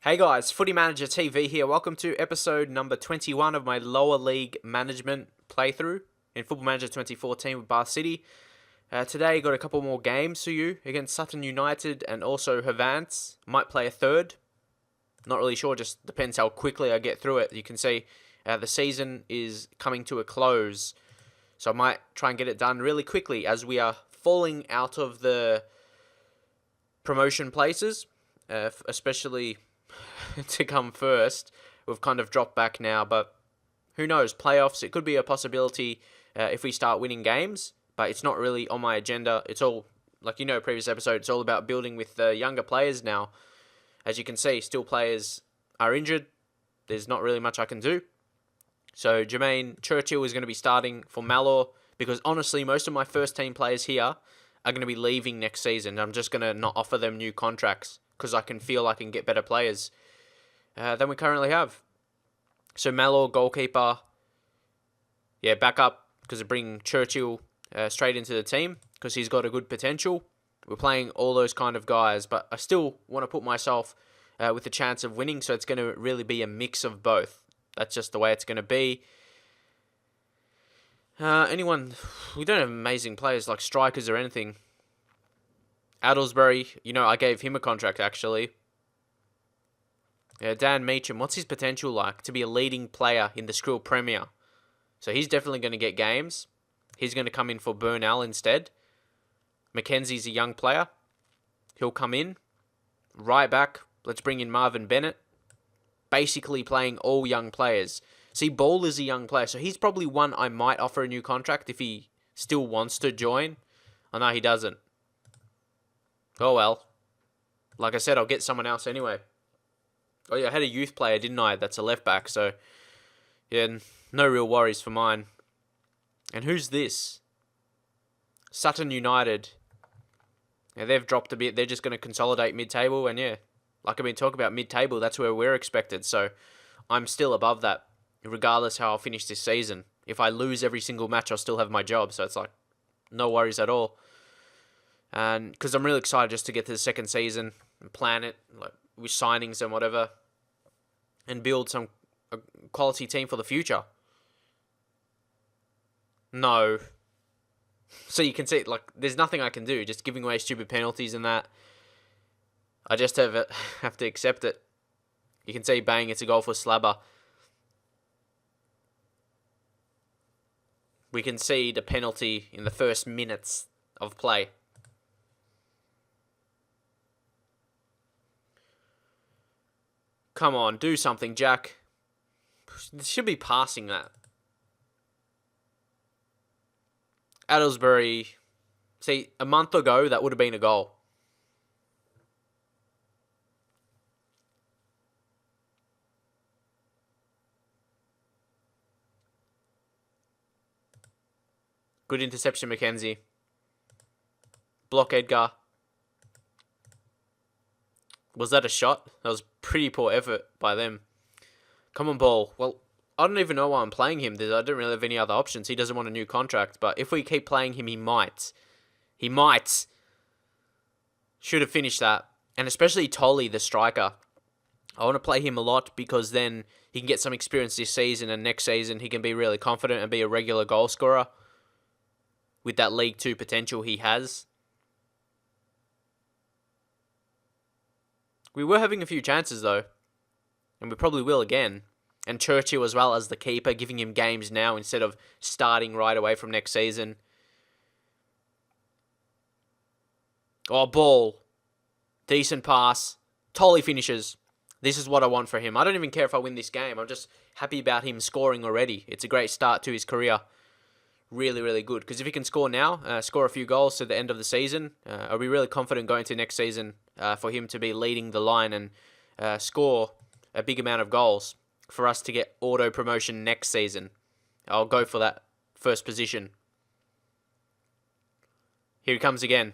Hey guys, Footy Manager TV here. Welcome to episode number 21 of my lower league management playthrough in Football Manager 2014 with Bath City. Today got a couple more games for you against Sutton United and also Havant. Might play a third. Not really sure, just depends how quickly I get through it. You can see the season is coming to a close. So I might try and get it done really quickly as we are falling out of the promotion places, especially to come first. We've kind of dropped back now, but who knows? Playoffs, it could be a possibility if we start winning games, but it's not really on my agenda. It's all, like previous episode, it's all about building with the younger players now. As you can see, still players are injured. There's not really much I can do. So Jermaine Churchill is going to be starting for Malor because honestly, most of my first team players here are going to be leaving next season. I'm just going to not offer them new contracts because I can feel I can get better players than we currently have. So Malor, goalkeeper, back up because of bringing Churchill straight into the team because he's got a good potential. We're playing all those kind of guys, but I still want to put myself with a chance of winning, so it's going to really be a mix of both. That's just the way it's going to be. We don't have amazing players like strikers or anything. Adelsbury, I gave him a contract actually. Dan Meacham, what's his potential like to be a leading player in the Skrill Premier? So he's definitely going to get games. He's going to come in for Burnell instead. Mackenzie's a young player. He'll come in. Right back, let's bring in Marvin Bennett. Basically playing all young players. See, Ball is a young player, so he's probably one I might offer a new contract if he still wants to join. Oh no, he doesn't. Oh well. Like I said, I'll get someone else anyway. Oh yeah, I had a youth player, didn't I? That's a left back, so yeah, no real worries for mine. And who's this? Sutton United. Yeah, they've dropped a bit. They're just going to consolidate mid-table, and yeah, like I've been talking about mid-table, that's where we're expected. So I'm still above that, regardless how I'll finish this season. If I lose every single match, I'll still have my job. So it's like, no worries at all. And because I'm really excited just to get to the second season and plan it, like with signings and whatever, and build a quality team for the future. No. So you can see, like, there's nothing I can do. Just giving away stupid penalties and that. I just have to accept it. You can see, bang, it's a goal for Slabber. We concede a penalty in the first minutes of play. Come on, do something, Jack. Should be passing that. Adelsbury. See, a month ago, that would have been a goal. Good interception, Mackenzie. Block Edgar. Was that a shot? That was pretty poor effort by them. Come on, Ball. Well, I don't even know why I'm playing him. I don't really have any other options. He doesn't want a new contract, but if we keep playing him, he might. He might. Should have finished that. And especially Tolley, the striker. I want to play him a lot because then he can get some experience this season, and next season he can be really confident and be a regular goal scorer with that League 2 potential he has. We were having a few chances though, and we probably will again. And Churchill as well as the keeper, giving him games now instead of starting right away from next season. Oh, Ball. Decent pass. Tolley finishes. This is what I want for him. I don't even care if I win this game. I'm just happy about him scoring already. It's a great start to his career. Really, really good. Because if he can score now, score a few goals to the end of the season, I'll be really confident going to next season for him to be leading the line and score a big amount of goals for us to get auto promotion next season. I'll go for that first position. Here he comes again.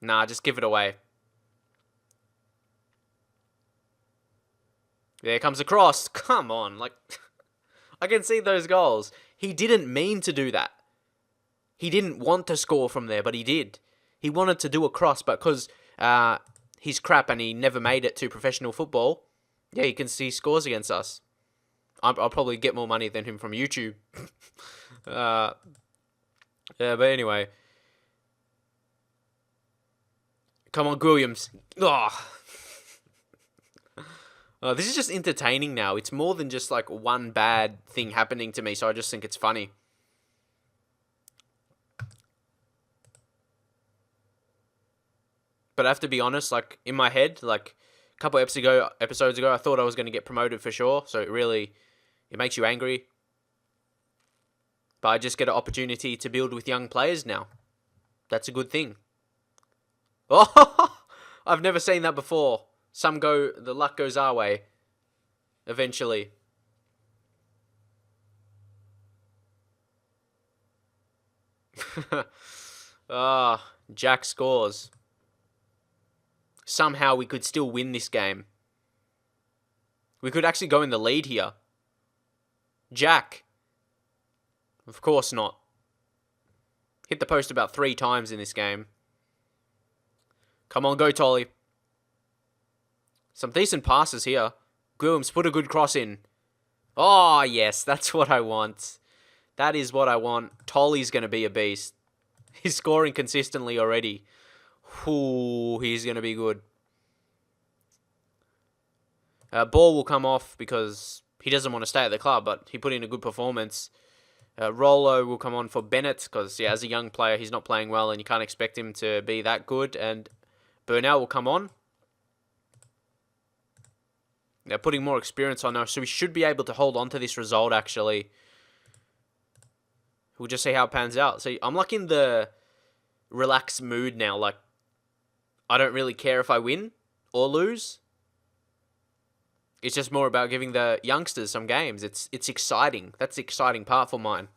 Nah, just give it away. There comes a cross. Come on, like I can see those goals. He didn't mean to do that. He didn't want to score from there, but he did. He wanted to do a cross, but because he's crap and he never made it to professional football, yeah, he can see scores against us. I'll probably get more money than him from YouTube. Yeah, but anyway. Come on, Williams. Oh. This is just entertaining now. It's more than just like one bad thing happening to me, so I just think it's funny. But I have to be honest, like in my head, like a couple episodes ago, I thought I was going to get promoted for sure. So it makes you angry. But I just get an opportunity to build with young players now. That's a good thing. Oh, I've never seen that before. The luck goes our way. Eventually. Jack scores. Somehow we could still win this game. We could actually go in the lead here. Jack. Of course not. Hit the post about 3 times in this game. Come on, go, Tolly. Some decent passes here. Guillem's put a good cross in. Oh, yes, that's what I want. That is what I want. Tolly's going to be a beast. He's scoring consistently already. Ooh, he's going to be good. Ball will come off because he doesn't want to stay at the club, but he put in a good performance. Rolo will come on for Bennett because, yeah, as a young player, he's not playing well and you can't expect him to be that good. And Burnell will come on. They're putting more experience on us, so we should be able to hold on to this result, actually. We'll just see how it pans out. So I'm like in the relaxed mood now. Like, I don't really care if I win or lose. It's just more about giving the youngsters some games. It's exciting. That's the exciting part for mine.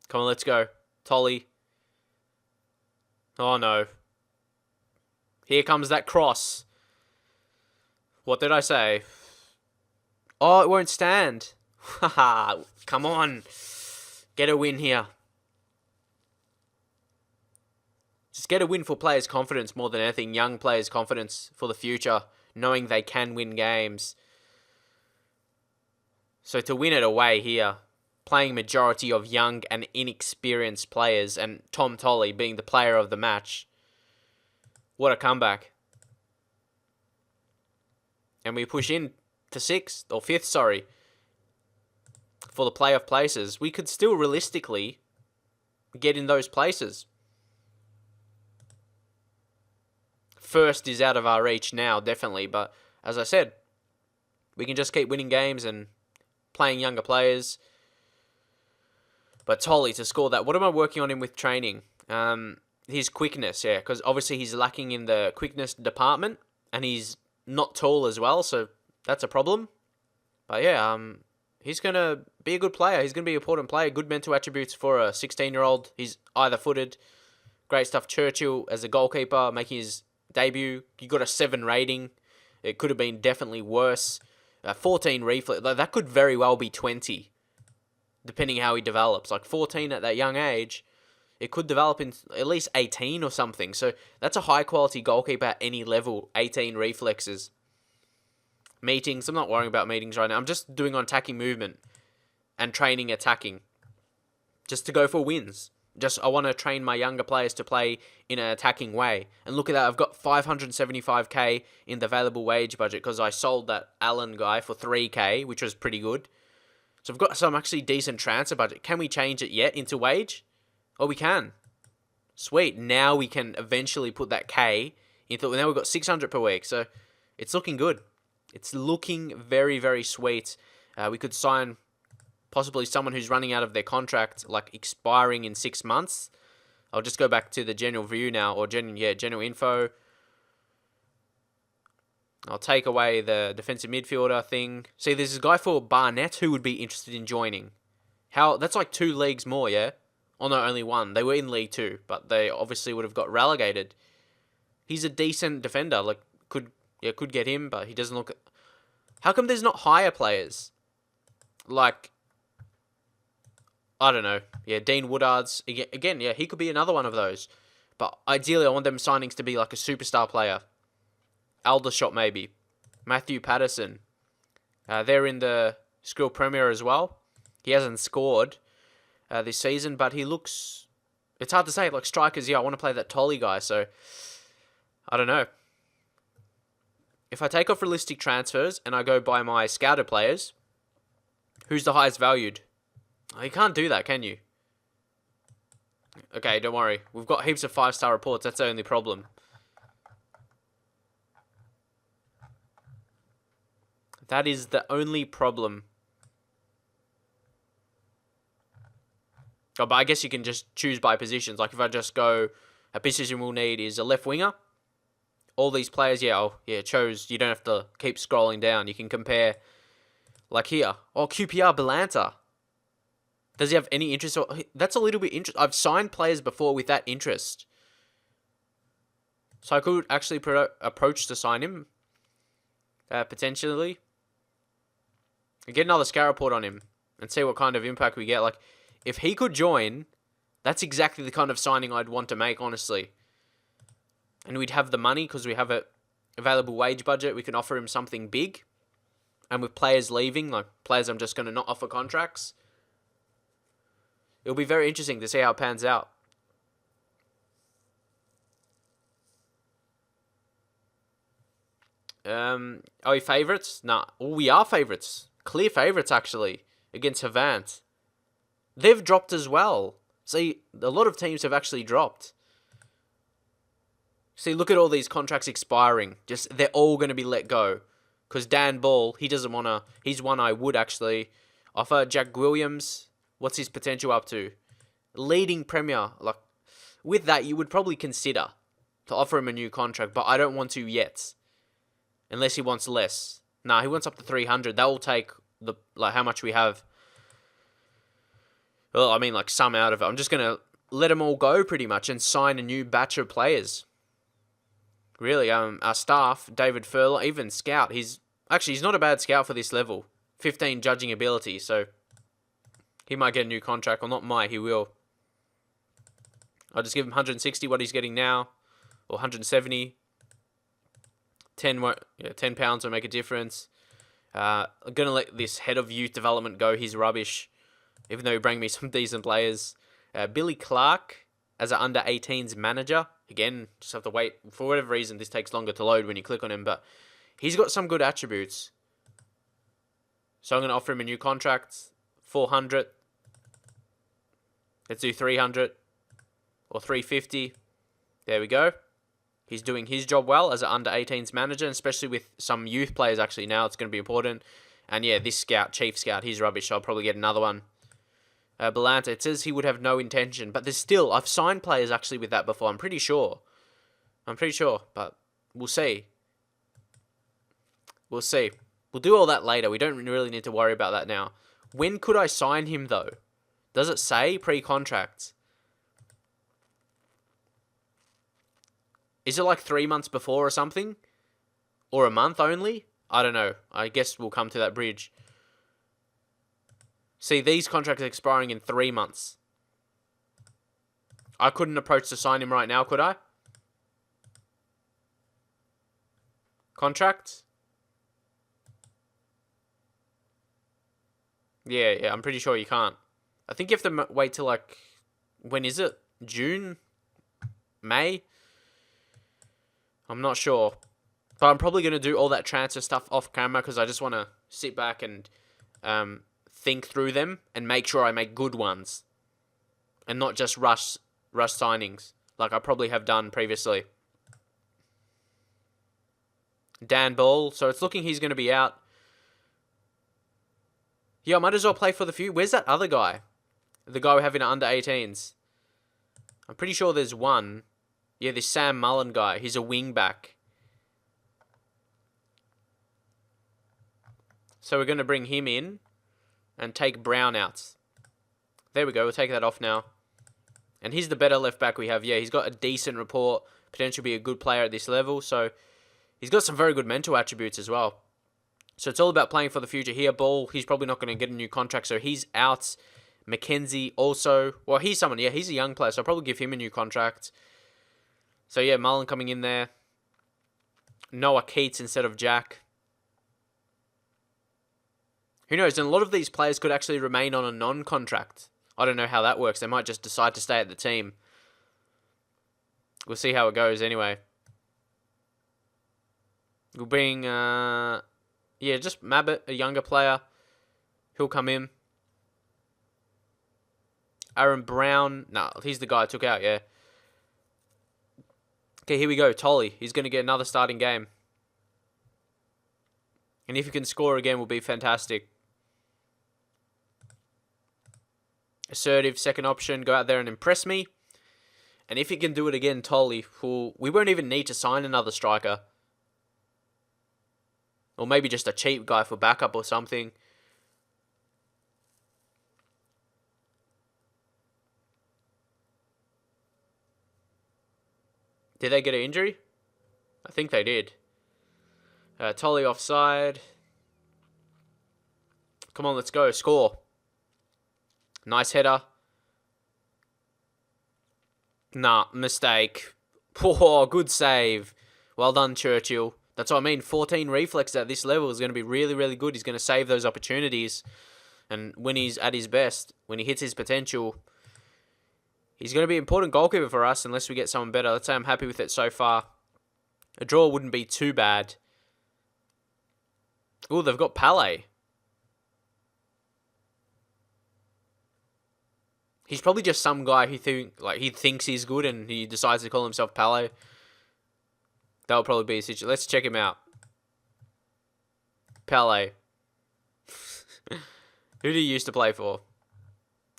Come on, let's go. Tolly. Oh, no. Here comes that cross. What did I say? Oh, it won't stand. Haha, come on. Get a win here. Just get a win for players' confidence more than anything. Young players' confidence for the future, knowing they can win games. So to win it away here, playing majority of young and inexperienced players, and Tom Tolly being the player of the match. What a comeback. And we push in to 6th, or 5th, sorry, for the playoff places. We could still realistically get in those places. First is out of our reach now, definitely. But as I said, we can just keep winning games and playing younger players. But Tolly to score that. What am I working on him with training? His quickness, yeah. Because obviously he's lacking in the quickness department. And he's not tall as well, so that's a problem. But yeah, he's going to be a good player. He's going to be an important player. Good mental attributes for a 16-year-old. He's either-footed. Great stuff. Churchill as a goalkeeper, making his debut. He got a 7 rating. It could have been definitely worse. 14 reflex. That could very well be 20, depending how he develops. Like 14 at that young age, it could develop in at least 18 or something. So that's a high-quality goalkeeper at any level. 18 reflexes. Meetings. I'm not worrying about meetings right now. I'm just doing on attacking movement and training attacking. Just to go for wins. I want to train my younger players to play in an attacking way. And look at that, I've got 575k in the available wage budget because I sold that Allen guy for 3k, which was pretty good. So I've got some actually decent transfer budget. Can we change it yet into wage? Oh, we can. Sweet. Now we can eventually put that K into... Now we've got 600 per week. So it's looking good. It's looking very, very sweet. We could sign... possibly someone who's running out of their contract, like expiring in 6 months. I'll just go back to the general view now, or general info. I'll take away the defensive midfielder thing. See, there's a guy for Barnett who would be interested in joining. That's like 2 leagues more, yeah? Oh no, only 1. They were in League 2, but they obviously would have got relegated. He's a decent defender. Like, could get him, but he doesn't look... How come there's not higher players? Like... I don't know. Yeah, Dean Woodard's again. Yeah, he could be another one of those. But ideally, I want them signings to be like a superstar player. Aldershot maybe. Matthew Patterson. They're in the Skrill Premier as well. He hasn't scored this season, but he looks... It's hard to say. Like strikers, yeah, I want to play that Tolly guy, so... I don't know. If I take off realistic transfers and I go buy my scouted players, who's the highest valued? Oh, you can't do that, can you? Okay, don't worry. We've got heaps of 5-star reports. That's the only problem. That is the only problem. Oh, but I guess you can just choose by positions. Like if I just go, a position we'll need is a left winger. All these players, it shows you don't have to keep scrolling down. You can compare, like here. Oh, QPR Belanta. Does he have any interest? That's a little bit interesting. I've signed players before with that interest. So I could actually approach to sign him. Potentially. And get another scout report on him. And see what kind of impact we get. Like, if he could join, that's exactly the kind of signing I'd want to make, honestly. And we'd have the money because we have a available wage budget. We can offer him something big. And with players leaving, like players I'm just going to not offer contracts, it'll be very interesting to see how it pans out. Are we favourites? Nah. Well, we are favourites. Clear favourites, actually, against Havant. They've dropped as well. See, a lot of teams have actually dropped. See, look at all these contracts expiring. They're all going to be let go. Because Dan Ball, he doesn't want to... He's one I would actually offer. Jack Williams, what's his potential up to? Leading Premier. Like, with that, you would probably consider to offer him a new contract. But I don't want to yet. Unless he wants less. Nah, he wants up to 300. That will take how much we have. Well, I mean, like, some out of it. I'm just going to let them all go, pretty much, and sign a new batch of players. Really, our staff, David Furler, even Scout, he's not a bad scout for this level. 15 judging ability, so he might get a new contract. Or not might, he will. I'll just give him 160, what he's getting now. Or 170. 10 pounds will make a difference. I'm going to let this head of youth development go. He's rubbish. Even though he bring me some decent players. Billy Clark as an under-18s manager. Again, just have to wait. For whatever reason, this takes longer to load when you click on him. But he's got some good attributes. So I'm going to offer him a new contract. 400. Let's do 300. Or 350. There we go. He's doing his job well as an under-18s manager, especially with some youth players actually now. It's going to be important. And yeah, this scout, Chief Scout, he's rubbish. So I'll probably get another one. Belanta, it says he would have no intention. But I've signed players actually with that before. I'm pretty sure. But we'll see. We'll see. We'll do all that later. We don't really need to worry about that now. When could I sign him though? Does it say pre-contract? Is it like 3 months before or something? Or a month only? I don't know. I guess we'll come to that bridge. See, these contracts are expiring in 3 months. I couldn't approach to sign him right now, could I? Contract? Yeah, I'm pretty sure you can't. I think you have to wait till like... When is it? June? May? I'm not sure. But I'm probably going to do all that transfer stuff off camera because I just want to sit back and think through them and make sure I make good ones. And not just rush signings like I probably have done previously. Dan Ball. So it's looking he's going to be out. Yeah, I might as well play for the few. Where's that other guy? The guy we have in under 18s. I'm pretty sure there's one. Yeah, this Sam Mullen guy. He's a wing back. So we're going to bring him in and take Brown out. There we go. We'll take that off now. And he's the better left back we have. Yeah, he's got a decent report. Potentially be a good player at this level. So he's got some very good mental attributes as well. So it's all about playing for the future here. Ball, he's probably not going to get a new contract. So he's out. Mackenzie also. Well, he's someone, yeah, he's a young player, so I'll probably give him a new contract. So, yeah, Mullen coming in there. Noah Keats instead of Jack. Who knows? And a lot of these players could actually remain on a non-contract. I don't know how that works. They might just decide to stay at the team. We'll see how it goes anyway. We'll bring, yeah, just Mabbott, a younger player. He'll come in. Aaron Brown. No, he's the guy I took out, yeah. Okay, here we go. Tolley. He's going to get another starting game. And if he can score again, will be fantastic. Assertive, second option. Go out there and impress me. And if he can do it again, Tolley, we won't even need to sign another striker. Or maybe just a cheap guy for backup or something. Did they get an injury? I think they did. Tolley offside. Come on, let's go. Score. Nice header. Nah, mistake. Oh, good save. Well done, Churchill. That's what I mean. 14 reflex at this level is going to be really, really good. He's going to save those opportunities. And when he's at his best, when he hits his potential, he's going to be an important goalkeeper for us unless we get someone better. Let's say I'm happy with it so far. A draw wouldn't be too bad. Oh, they've got Palais. He's probably just some guy who he thinks he's good and he decides to call himself Palais. That'll probably be a situation. Let's check him out. Palais. Who did he used to play for?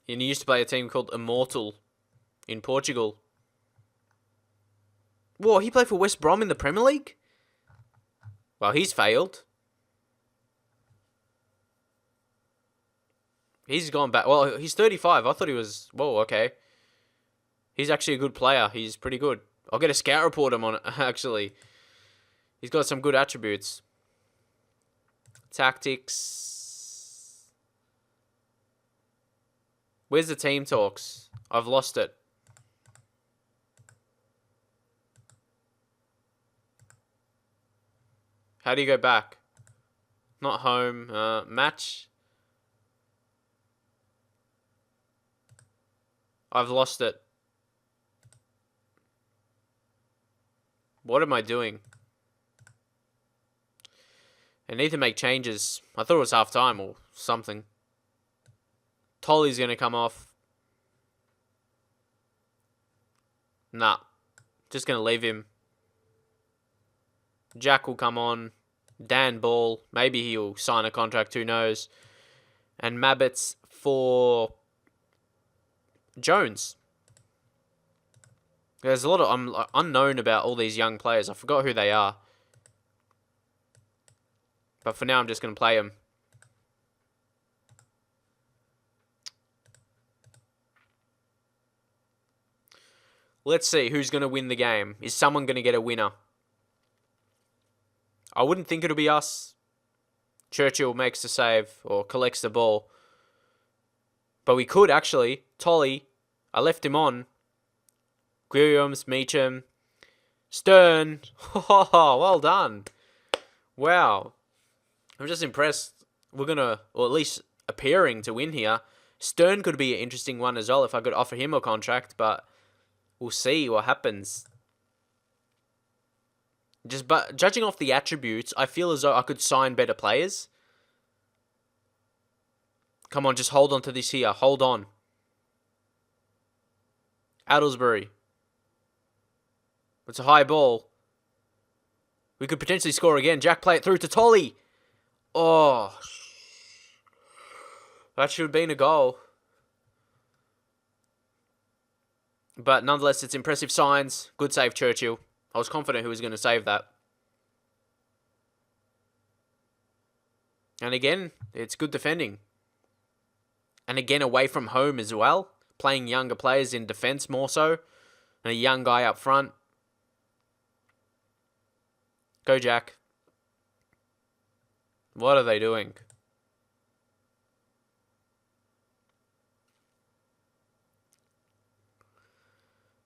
And he used to play a team called Immortal in Portugal. Whoa, he played for West Brom in the Premier League? Well, he's failed. He's gone back. Well, he's 35. I thought he was... Whoa, okay. He's actually a good player. He's pretty good. I'll get a scout report him on it, actually. He's got some good attributes. Tactics. Where's the team talks? I've lost it. How do you go back? Not home. Match. I've lost it. What am I doing? I need to make changes. I thought it was half time or something. Tolley's going to come off. Nah. Just going to leave him. Jack will come on. Dan Ball. Maybe he'll sign a contract. Who knows? And Mabbits for Jones. There's a lot of unknown about all these young players. I forgot who they are. But for now, I'm just going to play them. Let's see who's going to win the game. Is someone going to get a winner? I wouldn't think it'll be us. Churchill makes the save or collects the ball. But we could actually. Tolley, I left him on. Williams, Meacham, Stern. Oh, well done. Wow. I'm just impressed. We're going to, or at least appearing to win here. Stern could be an interesting one as well if I could offer him a contract, but we'll see what happens. But judging off the attributes, I feel as though I could sign better players. Come on, just hold on to this here. Hold on. Addlesbury. It's a high ball. We could potentially score again. Jack, play it through to Tolley. Oh. That should have been a goal. But nonetheless, it's impressive signs. Good save, Churchill. I was confident he was going to save that. And again, it's good defending. And again, away from home as well. Playing younger players in defence more so. And a young guy up front. Go, Jack. What are they doing?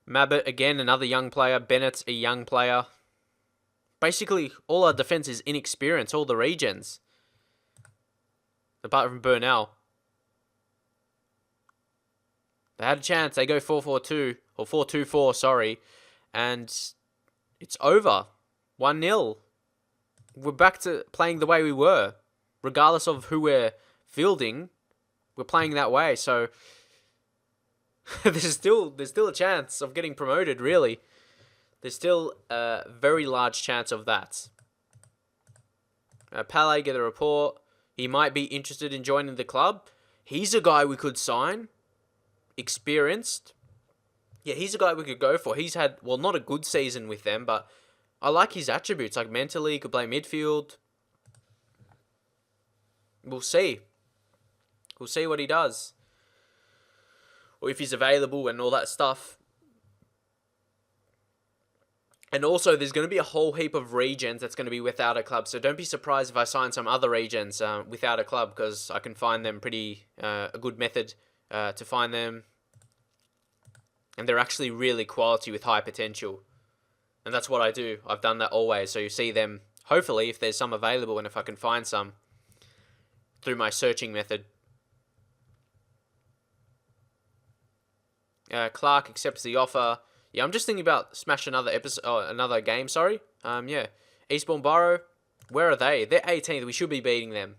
Mabbott, again, another young player. Bennett's a young player. Basically, all our defense is inexperienced, all the regens. Apart from Burnell. They had a chance. They go 4-4-2, or 4-2-4, sorry. And it's over. 1-0. We're back to playing the way we were. Regardless of who we're fielding, we're playing that way. So there's still a chance of getting promoted, really. There's still a very large chance of that. Palais get a report. He might be interested in joining the club. He's a guy we could sign. Experienced. Yeah, he's a guy we could go for. He's had, well, not a good season with them, but I like his attributes. Like mentally, he could play midfield. We'll see. We'll see what he does. Or if he's available and all that stuff. And also, there's going to be a whole heap of regens that's going to be without a club. So don't be surprised if I sign some other regens without a club, because I can find them pretty a good method to find them. And they're actually really quality with high potential. And that's what I do. I've done that always. So you see them, hopefully, if there's some available and if I can find some through my searching method. Clark accepts the offer. Yeah, I'm just thinking about smash another another game. Sorry. Yeah, Eastbourne Borough. Where are they? They're 18th. We should be beating them.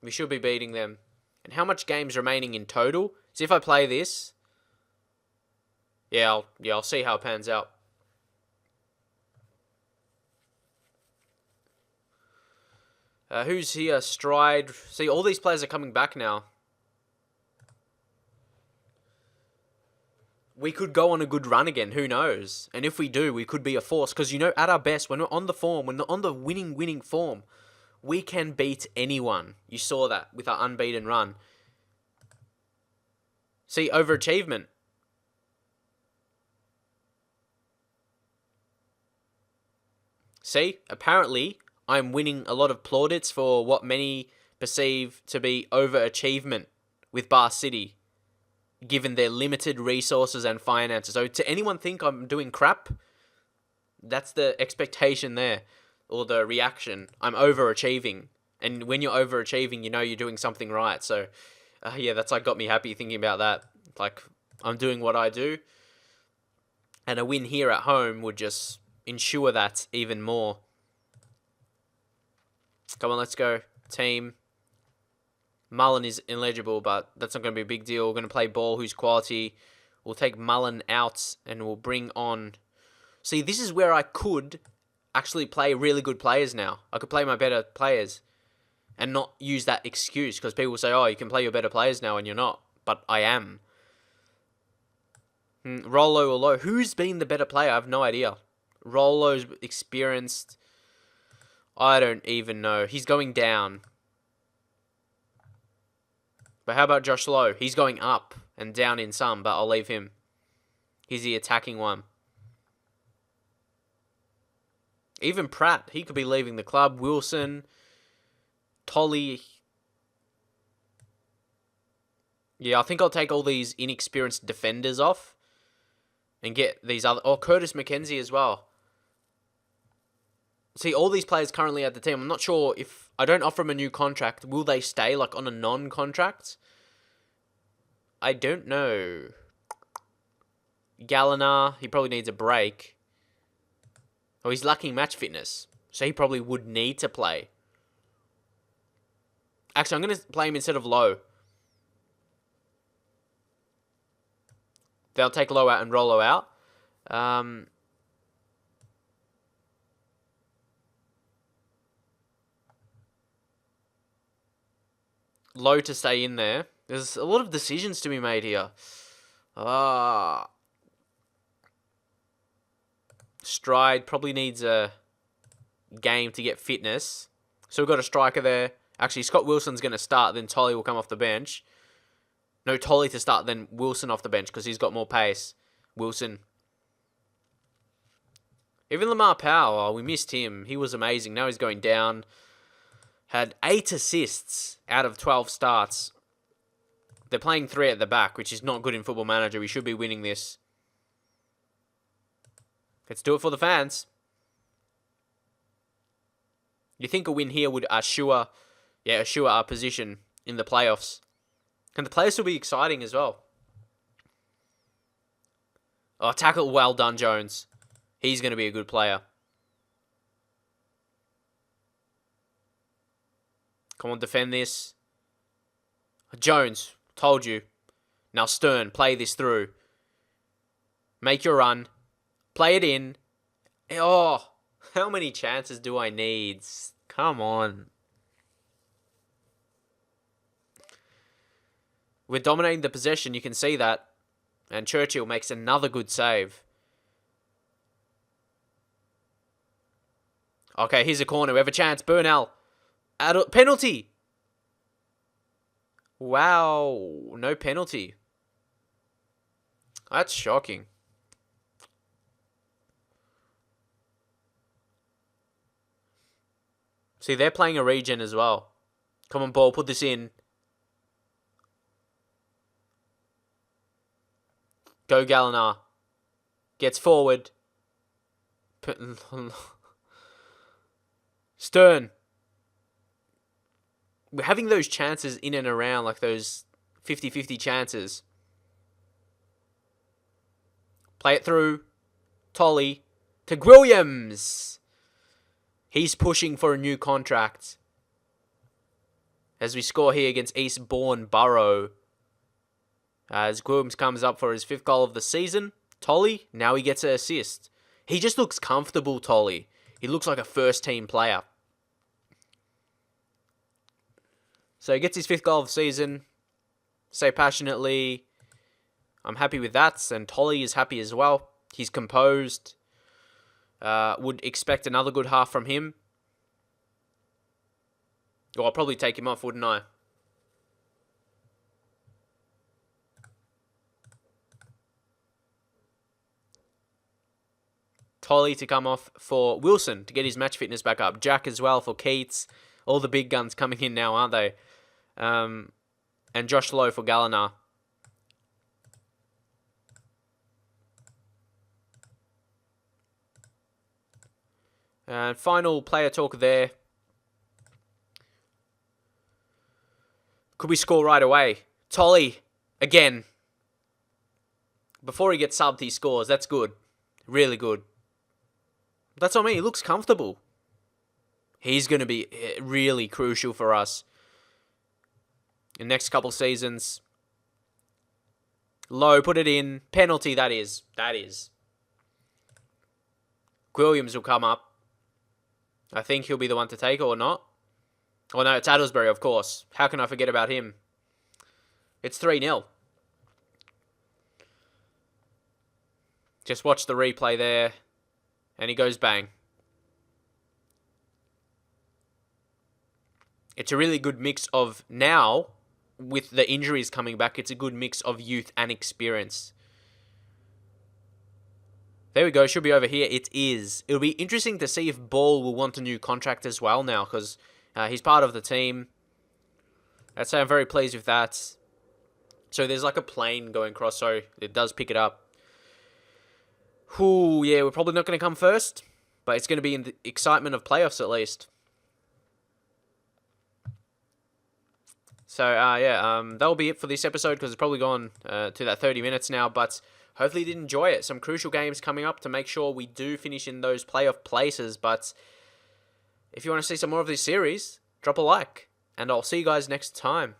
We should be beating them. And how much games remaining in total? See if I play this. Yeah, I'll see how it pans out. Who's here? Stride. See, all these players are coming back now. We could go on a good run again, who knows? And if we do, we could be a force. Because, you know, at our best, when we're on the form, when we're on the winning form, we can beat anyone. You saw that with our unbeaten run. See, overachievement. See, apparently, I'm winning a lot of plaudits for what many perceive to be overachievement with Bar City, given their limited resources and finances. So to anyone think I'm doing crap, that's the expectation there, or the reaction. I'm overachieving. And when you're overachieving, you know you're doing something right. So, yeah, that's like got me happy thinking about that. Like, I'm doing what I do. And a win here at home would just ensure that even more. Come on, let's go. Team. Mullen is ineligible, but that's not going to be a big deal. We're going to play Ball, who's quality. We'll take Mullen out, and we'll bring on... See, this is where I could actually play really good players now. I could play my better players and not use that excuse, because people say, oh, you can play your better players now, and you're not. But I am. Rollo or Low. Who's been the better player? I have no idea. Rollo's experienced. I don't even know. He's going down. But how about Josh Lowe? He's going up and down in some, but I'll leave him. He's the attacking one. Even Pratt, he could be leaving the club. Wilson, Tolly. Yeah, I think I'll take all these inexperienced defenders off and get these other... Oh, Curtis McKenzie as well. See, all these players currently at the team, I'm not sure if I don't offer them a new contract, will they stay like on a non-contract? I don't know. Galliner, he probably needs a break. Oh, he's lacking match fitness, so he probably would need to play. Actually, I'm going to play him instead of Lowe. They'll take Lowe out and Rollo out. Low to stay in there. There's a lot of decisions to be made here. Stride probably needs a game to get fitness. So we've got a striker there. Actually, Scott Wilson's going to start, then Tolly will come off the bench. No, Tolly to start, then Wilson off the bench because he's got more pace. Wilson. Even Lamar Powell, we missed him. He was amazing. Now he's going down. Had 8 assists out of 12 starts. They're playing 3 at the back, which is not good in Football Manager. We should be winning this. Let's do it for the fans. You think a win here would assure our position in the playoffs. And the playoffs will be exciting as well. Oh, tackle well done, Jones. He's going to be a good player. Come on, defend this. Jones, told you. Now Stern, play this through. Make your run. Play it in. Oh, how many chances do I need? Come on. We're dominating the possession, you can see that. And Churchill makes another good save. Okay, here's a corner. We have a chance. Burnell. Penalty. Wow. No penalty. That's shocking. See, they're playing a regen as well. Come on, ball. Put this in. Go Gallagher. Gets forward. Stern. We're having those chances in and around, like those 50-50 chances. Play it through. Tolley. To Williams. He's pushing for a new contract. As we score here against Eastbourne Borough. As Williams comes up for his 5th goal of the season. Tolley, now he gets an assist. He just looks comfortable, Tolley. He looks like a first-team player. So he gets his 5th goal of the season. Say passionately, I'm happy with that. And Tolley is happy as well. He's composed. Would expect another good half from him. Well, I'll probably take him off, wouldn't I? Tolley to come off for Wilson to get his match fitness back up. Jack as well for Keats. All the big guns coming in now, aren't they? And Josh Lowe for Gallagher. And final player talk there. Could we score right away? Tolley, again. Before he gets subbed, he scores. That's good. Really good. That's what I mean. He looks comfortable. He's going to be really crucial for us in the next couple seasons. Low, put it in. Penalty, that is. Williams will come up. I think he'll be the one to take or not. Oh no, it's Addlesbury, of course. How can I forget about him? It's 3-0. Just watch the replay there. And he goes bang. It's a really good mix of now, with the injuries coming back, it's a good mix of youth and experience. There we go, should be over here. It is. It'll be interesting to see if Ball will want a new contract as well now, because he's part of the team. I'd say I'm very pleased with that. So there's like a plane going across, so it does pick it up. Ooh, yeah, we're probably not going to come first, but it's going to be in the excitement of playoffs at least. So, that'll be it for this episode, because it's probably gone to that 30 minutes now, but hopefully you did enjoy it. Some crucial games coming up to make sure we do finish in those playoff places, but if you want to see some more of this series, drop a like, and I'll see you guys next time.